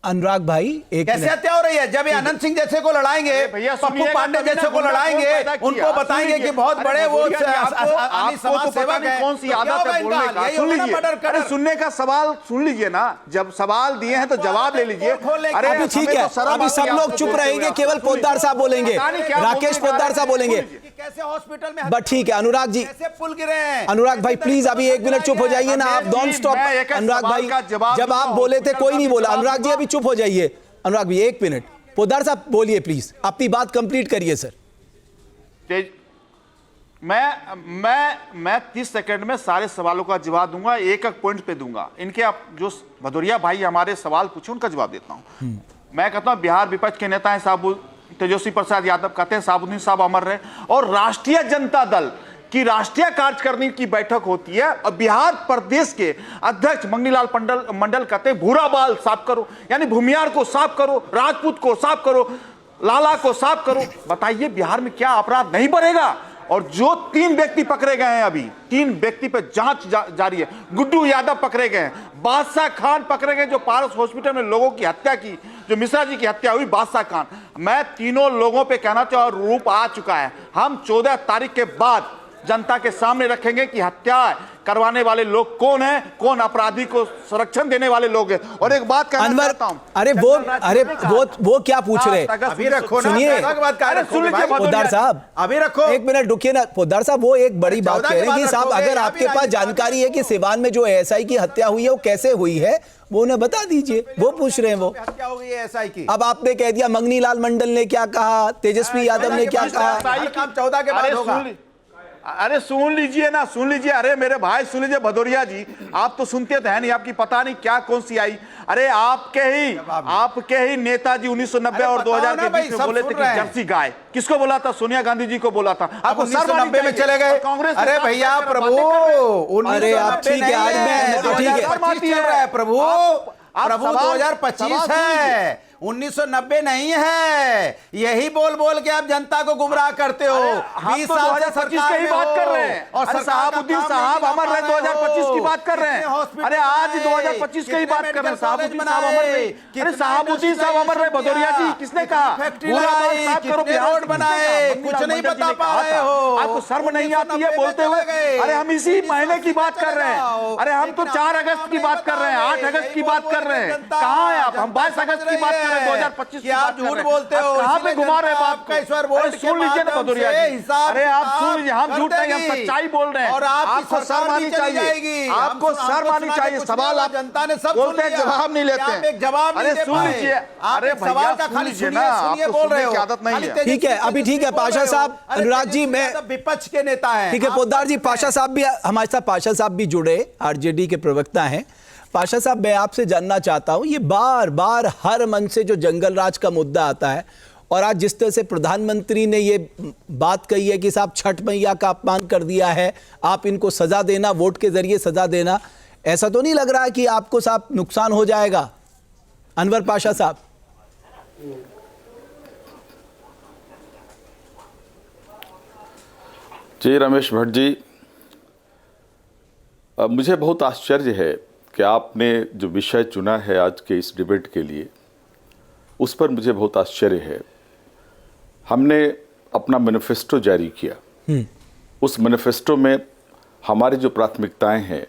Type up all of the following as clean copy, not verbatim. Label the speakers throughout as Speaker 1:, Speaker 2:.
Speaker 1: अनुराग भाई एक
Speaker 2: कैसे हत्या हो रही है? जब ये अनंत सिंह जैसे को लड़ाएंगे, पप्पू पांडे जैसे को लड़ाएंगे, उनको बताएंगे कि बहुत बड़े वो समाज सेवक हैं,
Speaker 3: कौन सी आदत है बोलने का? सुन लीजिए, अरे सुनने का सवाल सुन लीजिए ना, जब सवाल दिए हैं तो जवाब ले लीजिए।
Speaker 1: अरे अभी ठीक है, अभी सब लोग चुप रहेंगे, केवल पोद्दार साहब बोलेंगे, राकेश पोद्दार साहब बोलेंगे।
Speaker 2: कैसे हॉस्पिटल में
Speaker 1: बट ठीक है अनुराग जी,
Speaker 2: कैसे पुल गिरे हैं?
Speaker 1: अनुराग भाई प्लीज अभी एक मिनट चुप हो जाइए ना, आप डोंट स्टॉप। अनुराग भाई जब आप बोले थे कोई नहीं बोला, अनुराग जी अभी चुप हो जाइए। अनुराग भाई एक मिनट, पोद्दार साहब बोलिए प्लीज, अपनी बात कंप्लीट करिए सर।
Speaker 3: मैं 30 सेकंड में सारे सवालों का जवाब दूंगा, एक एक पॉइंट पे दूंगा। इनके आप जो भदौरिया भाई हमारे सवाल पूछे उनका जवाब देता हूं। मैं कहता हूं बिहार विपक्ष के नेता हैं साहब तेजस्वी प्रसाद यादव, कहते हैं साबुद्दीन साहब अमर रहे, और राष्ट्रीय जनता दल की राष्ट्रीय कार्यकारिणी की बैठक होती है और बिहार प्रदेश के अध्यक्ष मंगनीलाल मंडल कहते हैं भूरा बाल साफ करो, यानी भूमियार को साफ करो, राजपूत को साफ करो, लाला को साफ करो। बताइए बिहार में क्या अपराध नहीं बढ़ेगा? और जो 3 व्यक्ति पकड़े गए हैं, अभी 3 व्यक्ति पर जांच जारी है। गुड्डू यादव पकड़े गए हैं, बादशाह खान पकड़े गए जो पारस हॉस्पिटल में लोगों की हत्या की, जो मिश्रा जी की हत्या हुई, बादशाह खान। मैं तीनों लोगों पे कहना चाहूँ, रूप आ चुका है। हम 14 तारीख के बाद जनता के सामने रखेंगे कि हत्या करवाने वाले लोग कौन है, कौन अपराधी को संरक्षण देने वाले लोग हैं। और एक बात कहना चाहता हूं,
Speaker 1: अरे वो क्या पूछ रहे?
Speaker 2: अभी रखो ना,
Speaker 1: सुनिए पोद्दार साहब,
Speaker 2: अभी रखो,
Speaker 1: एक मिनट रुकिए ना पोद्दार साहब। वो एक बड़ी बात कह रहे हैं कि साहब अगर आपके पास जानकारी है कि सिवान में जो एएसआई की हत्या हुई है वो कैसे हुई है, वो उन्हें बता दीजिए। वो पूछ रहे हैं वो
Speaker 2: हत्या हो गई है एएसआई की।
Speaker 1: अब आपने कह दिया मंगनीलाल मंडल ने क्या कहा, तेजस्वी यादव ने क्या कहा।
Speaker 2: काम 14 के बाद होगा।
Speaker 3: अरे सुन लीजिए ना, सुन लीजिए। अरे मेरे भाई सुन लीजिए, भदौरिया जी आप तो सुनते तो है नहीं, आपकी पता नहीं क्या कौन सी आई। अरे आपके ही नेताजी 1990 और 2000 के बीच में बोले थे कि जर्सी गाय, किसको बोला था? सोनिया गांधी जी को बोला था।
Speaker 2: आप 1990 में चले गए कांग्रेस। अरे भैया प्रभु,
Speaker 1: अरे आप ठीक है, आज मैं तो ठीक है
Speaker 2: प्रभु, प्रभु 2025 है, 1990 नहीं है। यही बोल बोल के आप जनता को गुमराह करते हो। 20 साल से
Speaker 3: 2025 की बात कर रहे हैं, और साहबुद्दीन साहब अमर रहे 2025 की बात कर रहे हैं। अरे आज 2025 की बात कर रहे हैं, साहबुद्दीन साहब अमर रहे। अरे साहबुद्दीन साहब अमर रहे, भदौरिया जी किसने कहा?
Speaker 2: रोड बनाए, कुछ नहीं बता पा रहे हो।
Speaker 3: आपको शर्म नहीं आती है बोलते हुए? अरे हम इसी महीने की बात कर रहे हैं। अरे हम तो 4 अगस्त की बात कर रहे हैं, 8 अगस्त की बात कर रहे हैं। कहाँ है आप? हम 22 अगस्त की बात कर रहे हैं, 2025 की
Speaker 2: आप झूठ बोलते हो।
Speaker 3: कहाँ पे घुमा रहे हैं बात को? सुन लीजिए ना भदौरिया जी, अरे आप सुन लीजिए, हम झूठ नहीं, हम सच्चाई बोल रहे हैं।
Speaker 2: और
Speaker 3: आपको शर्म आनी चाहिए, आपको शर्म आनी चाहिए। सवाल आप
Speaker 2: जनता ने सब
Speaker 3: बोलते हैं, जवाब नहीं लेते हैं।
Speaker 2: जवाब
Speaker 3: अरे सुन लीजिए, अरे
Speaker 2: सवाल का खाली सुनिए बोल रहे हो,
Speaker 3: आदत नहीं है।
Speaker 1: ठीक है, अभी ठीक है पाशा साहब, अनुराग जी मैं
Speaker 2: विपक्ष के नेता हैं।
Speaker 1: ठीक है पोद्दार जी, पाशा साहब भी हमारे साथ, पाशा साहब भी जुड़े, आरजेडी के प्रवक्ता हैं। पाशा साहब मैं आपसे जानना चाहता हूं, ये बार बार हर मन से जो जंगल राज का मुद्दा आता है, और आज जिस तरह से प्रधानमंत्री ने ये बात कही है कि साहब छठ मैया का अपमान कर दिया है, आप इनको सजा देना, वोट के जरिए सजा देना, ऐसा तो नहीं लग रहा है कि आपको साहब नुकसान हो जाएगा? अनवर पाशा साहब।
Speaker 4: जी रमेश भट्ट जी, मुझे बहुत आश्चर्य है कि आपने जो विषय चुना है आज के इस डिबेट के लिए, उस पर मुझे बहुत आश्चर्य है। हमने अपना मैनिफेस्टो जारी किया, उस मैनिफेस्टो में हमारी जो प्राथमिकताएं हैं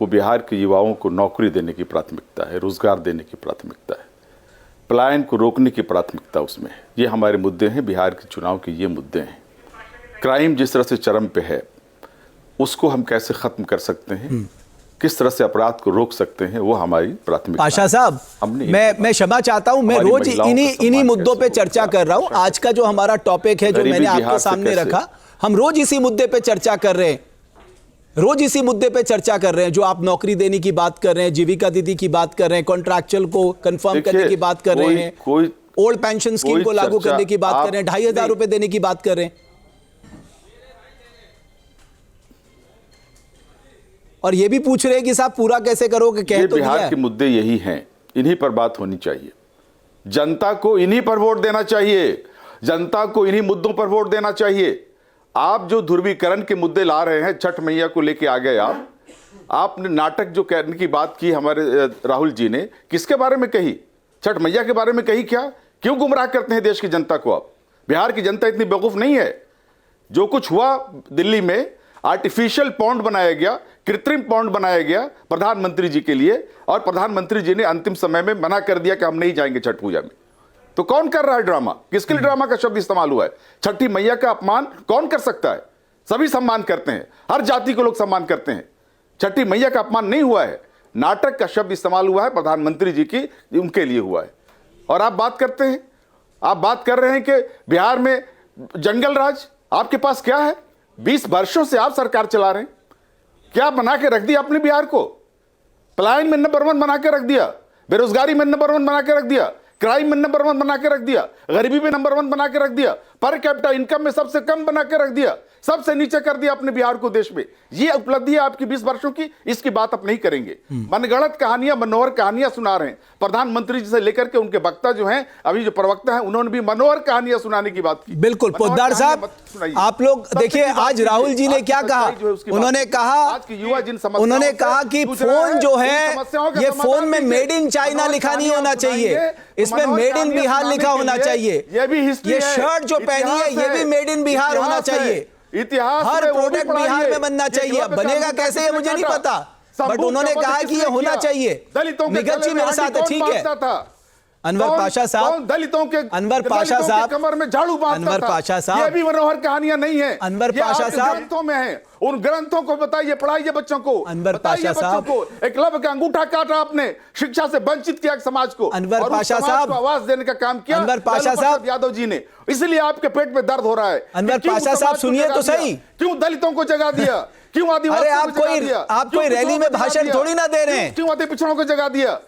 Speaker 4: वो बिहार के युवाओं को नौकरी देने की प्राथमिकता है, रोजगार देने की प्राथमिकता है, पलायन को रोकने की प्राथमिकता उसमें है। ये हमारे मुद्दे हैं, बिहार के चुनाव के ये मुद्दे हैं। क्राइम जिस तरह से चरम पे है, उसको हम कैसे खत्म कर सकते हैं, किस तरह से अपराध को रोक सकते हैं, वो हमारी प्राथमिकता।
Speaker 1: पाशा साहब मैं क्षमा चाहता हूं, मैं रोज इन्हीं मुद्दों पे चर्चा कर रहा हूं। आज का जो हमारा टॉपिक है जो मैंने आपके सामने रखा, हम रोज इसी मुद्दे पे चर्चा कर रहे हैं, रोज इसी मुद्दे पे चर्चा कर रहे हैं। जो आप नौकरी देने की बात कर रहे हैं, जीविका दीदी की बात कर रहे हैं, कॉन्ट्रैक्चुअल को कंफर्म करने की बात कर रहे हैं, ओल्ड पेंशन स्कीम को लागू करने की बात कर रहे हैं, 2500 रुपए देने की बात कर रहे हैं, और ये भी पूछ रहे हैं कि साहब पूरा कैसे करोगे? कह तो
Speaker 4: बिहार के मुद्दे यही हैं, इन्हीं पर बात होनी चाहिए। जनता को इन्हीं पर वोट देना चाहिए, जनता को इन्हीं मुद्दों पर वोट देना चाहिए। आप जो ध्रुवीकरण के मुद्दे ला रहे हैं, छठ मैया को लेके आ गए आपने नाटक जो करने की बात की हमारे राहुल जी ने, किसके बारे में कही? छठ मैया के बारे में कही क्या? क्यों गुमराह करते हैं देश की जनता को आप? बिहार की जनता इतनी बेवकूफ नहीं है। जो कुछ हुआ दिल्ली में, आर्टिफिशियल पॉन्ड बनाया गया, कृत्रिम पॉन्ड बनाया गया प्रधानमंत्री जी के लिए, और प्रधानमंत्री जी ने अंतिम समय में मना कर दिया कि हम नहीं जाएंगे छठ पूजा में। तो कौन कर रहा है ड्रामा? किसके लिए ड्रामा का शब्द इस्तेमाल हुआ है? छठी मैया का अपमान कौन कर सकता है? सभी सम्मान करते हैं, हर जाति को लोग सम्मान करते हैं। छठी मैया का अपमान नहीं हुआ है, नाटक का शब्द इस्तेमाल हुआ है प्रधानमंत्री जी की, उनके लिए हुआ है। और आप बात करते हैं, आप बात कर रहे हैं कि बिहार में जंगल राज। आपके पास क्या है? 20 वर्षों से आप सरकार चला रहे हैं। क्या बना के रख दिया आपने बिहार को? पलायन में नंबर 1 बना के रख दिया, बेरोजगारी में नंबर 1 बना के रख दिया, क्राइम में नंबर 1 बना के रख दिया, गरीबी में नंबर 1 बना के रख दिया, पर कैपिटा इनकम में सबसे कम बना के रख दिया, सबसे नीचे कर दिया अपने बिहार को देश में। ये उपलब्धि है आपकी 20 वर्षों की, इसकी बात आप नहीं करेंगे। मनगढ़ंत कहानियां, मनोहर कहानियां सुना रहे हैं। प्रधानमंत्री जी से लेकर के उनके वक्ता जो हैं, अभी जो प्रवक्ता हैं, उन्होंने भी मनोहर कहानियां सुनाने की बात की।
Speaker 1: बिल्कुल पोद्दार साहब, आप लोग देखिए आज राहुल जी ने क्या कहा। उन्होंने कहा कि फोन जो है ये फोन में मेड इन चाइना लिखा नहीं होना चाहिए, इसमें मेड इन बिहार लिखा होना चाहिए। ये शर्ट जो पहनी है ये भी मेड इन बिहार होना चाहिए।
Speaker 2: इतिहास
Speaker 1: हर प्रोडक्ट बिहार में बनना चाहिए। अब बनेगा कैसे ये मुझे नहीं पता, बट उन्होंने कहा कि ये होना चाहिए। निगत जी मेरे साथ है, ठीक है। अनवर पाशा साहब,
Speaker 2: दलितों के
Speaker 1: अनवर पाशा साहब,
Speaker 2: कमर में झाड़ू बांधता
Speaker 1: अनवर
Speaker 2: था।
Speaker 1: पाशा साहब,
Speaker 2: ये भी मनोहर कहानियां नहीं है।
Speaker 1: अनवर पाशा साहब,
Speaker 2: ग्रंथों में है। उन ग्रंथों को बताइए, पढ़ाइए बच्चों को।
Speaker 1: अनवर पाशा साहब,
Speaker 2: एकलव्य का अंगूठा काटा आपने, शिक्षा से वंचित किया समाज को।
Speaker 1: अनवर पाशा साहब,
Speaker 2: आवाज देने का काम किया
Speaker 1: अनवर पाशा साहब
Speaker 2: यादव जी ने। इसलिए आपके पेट में दर्द हो रहा है।
Speaker 1: अनवर पाशा साहब सुनिए तो सही,
Speaker 2: क्यों दलितों को जगह दिया? क्यों आदिवासियों को जगह दिया?
Speaker 1: आप कोई रैली में भाषण थोड़ी ना दे रहे हैं।
Speaker 2: क्यों अति पिछड़ों को जगह दिया?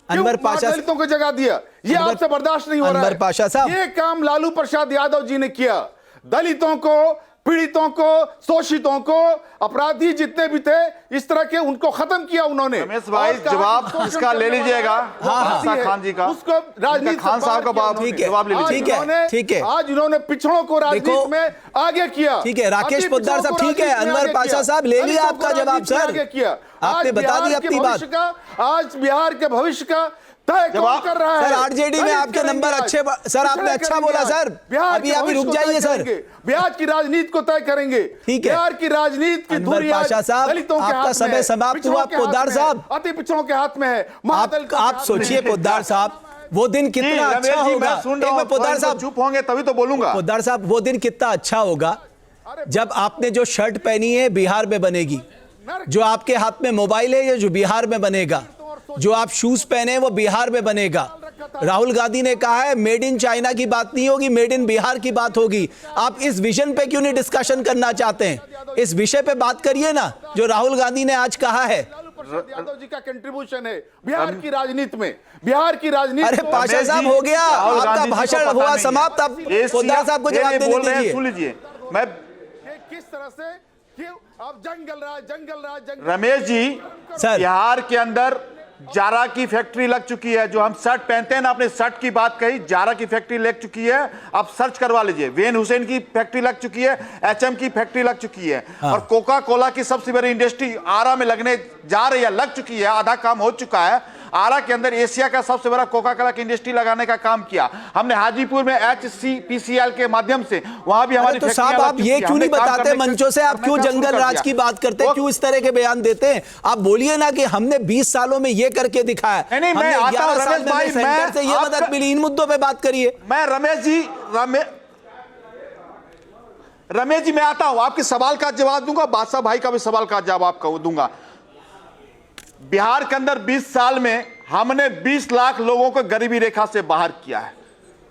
Speaker 1: अनवर पाशा,
Speaker 2: दलितों को जगह दिया? ये आपसे बर्दाश्त नहीं हो रहा है।
Speaker 1: अनवर पाशा साहब,
Speaker 2: ये काम लालू प्रसाद यादव जी ने किया। दलितों को, पीड़ितों को, शोषितों को, अपराधी जितने भी थे, इस तरह के उनको खत्म किया उन्होंने।
Speaker 3: रमेश भाई जवाब इसका ले लीजिएगा, खान जी का,
Speaker 2: उसको राजनीति
Speaker 3: खान साहब का जवाब ले लीजिए।
Speaker 1: ठीक है।
Speaker 2: आज उन्होंने पिछड़ों को राजनीति में आगे किया।
Speaker 1: ठीक है राकेश पोद्दार साहब, ठीक है। अनवर पाशा साहब ले लिया आपका जवाब सर, आपने बता दी अपनी बात।
Speaker 2: आज बिहार के भविष्य का तय कौन कर रहा है?
Speaker 1: सर आरजेडी में आपके नंबर अच्छे, सर आपने अच्छा बोला सर। अभी रुक जाइए सर,
Speaker 2: बिहार की राजनीति को तय करेंगे।
Speaker 1: ठीक है,
Speaker 2: बिहार की राजनीति की धुरी
Speaker 1: पाशा साहब आपका समय समाप्त हुआ। पोद्दार साहब
Speaker 2: अति पिछड़ों के हाथ में है।
Speaker 1: आप सोचिए पोद्दार साहब वो दिन कितना अच्छा होगा।
Speaker 3: पोद्दार साहब चुप होंगे तभी तो बोलूंगा।
Speaker 1: पोद्दार साहब वो दिन कितना अच्छा होगा जब आपने जो शर्ट पहनी है बिहार में बनेगी, जो आपके हाथ में मोबाइल है ये जो बिहार में बनेगा, जो आप शूज पहने वो बिहार में बनेगा। राहुल गांधी ने कहा है मेड इन चाइना की बात नहीं होगी, मेड इन बिहार की बात होगी। आप इस विजन पे क्यों नहीं डिस्कशन करना चाहते हैं? इस विषय पे बात करिए ना जो राहुल गांधी ने आज कहा है।
Speaker 2: यादव जी का कंट्रीब्यूशन है बिहार की राजनीति में, बिहार की राजनीति।
Speaker 1: अरे पाशा साहब हो गया आपका भाषण हुआ समाप्त। अब पोद्दार साहब को जवाब देने दीजिए।
Speaker 3: सुन लीजिए, मैं
Speaker 2: किस तरह से अब जंगल राज
Speaker 3: रमेश जी
Speaker 1: सर,
Speaker 3: बिहार के अंदर जारा की फैक्ट्री लग चुकी है। जो हम शर्ट पहनते हैं ना, अपने शर्ट की बात कही, जारा की फैक्ट्री लग चुकी है। आप सर्च करवा लीजिए, वेन हुसैन की फैक्ट्री लग चुकी है, एचएम की फैक्ट्री लग चुकी है।
Speaker 1: हाँ।
Speaker 3: और कोका कोला की सबसे बड़ी इंडस्ट्री आरा में लगने जा रही है, लग चुकी है, आधा काम हो चुका है। आरा के अंदर एशिया का सबसे बड़ा कोका कोला की इंडस्ट्री लगाने का काम किया हमने। हाजीपुर में HCPCL के माध्यम से वहां भी हमारी
Speaker 1: तो साहब आप ये क्यों नहीं बताते मंचों से? आप क्यों जंगल राज की बात करते हैं? क्यों इस तरह के बयान देते हैं? आप बोलिए ना कि हमने 20 सालों में ये करके दिखाया,
Speaker 3: नहीं, मैं आता हूं रमेश भाई,
Speaker 1: सेंटर से ये मदद मिली। इन मुद्दों पे बात करिए।
Speaker 3: मैं रमेश जी मैं आता हूं, आपके सवाल का जवाब दूंगा, बादशाह भाई का भी सवाल का जवाब दूंगा। बिहार के अंदर 20 साल में हमने 20 लाख लोगों को गरीबी रेखा से बाहर किया है।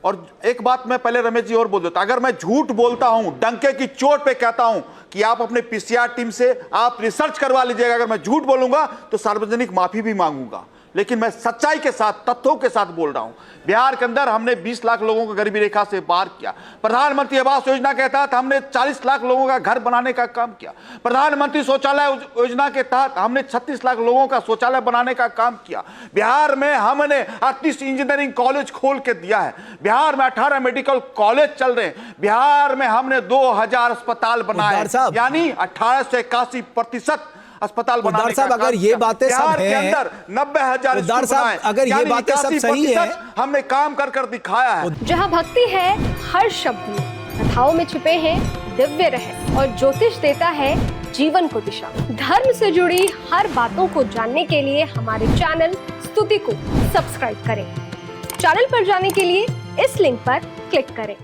Speaker 3: और एक बात मैं पहले रमेश जी और बोल देता, अगर मैं झूठ बोलता हूं, डंके की चोट पे कहता हूं कि आप अपने PCR टीम से आप रिसर्च करवा लीजिएगा, अगर मैं झूठ बोलूंगा तो सार्वजनिक माफी भी मांगूंगा। लेकिन मैं सच्चाई के साथ, तथ्यों के साथ बोल रहा हूं। बिहार के अंदर हमने 20 लाख लोगों को गरीबी रेखा से बाहर किया। प्रधानमंत्री आवास योजना के तहत हमने 40 लाख लोगों का घर बनाने का काम किया। प्रधानमंत्री शौचालय योजना के तहत हमने 36 लाख लोगों का शौचालय बनाने का काम किया। बिहार में हमने 38 इंजीनियरिंग कॉलेज खोल के दिया है। बिहार में 18 मेडिकल कॉलेज चल रहे हैं। बिहार में हमने 2000 अस्पताल बनाए, यानी 18 से 81% अस्पताल बनाने
Speaker 1: उद्धार साहब,
Speaker 3: का
Speaker 1: अगर
Speaker 3: काम
Speaker 1: ये
Speaker 3: किया।
Speaker 1: बातें सब
Speaker 3: बिहार के
Speaker 1: हैं,
Speaker 3: अंदर 90,000
Speaker 1: उद्धार
Speaker 3: स्कूल
Speaker 1: साहब,
Speaker 3: बनाए,
Speaker 1: अगर ये
Speaker 3: यानी
Speaker 1: बातें सब सही
Speaker 3: 81%
Speaker 1: हैं,
Speaker 3: हमने काम कर कर दिखाया है।
Speaker 5: जहाँ भक्ति है हर शब्द में, कथाओं में छुपे हैं दिव्य रहस्य और ज्योतिष देता है जीवन को दिशा। धर्म से जुड़ी हर बातों को जानने के लिए हमारे चैनल स्तुति को सब्सक्राइब करें। चैनल पर जाने के लिए इस लिंक पर क्लिक करें।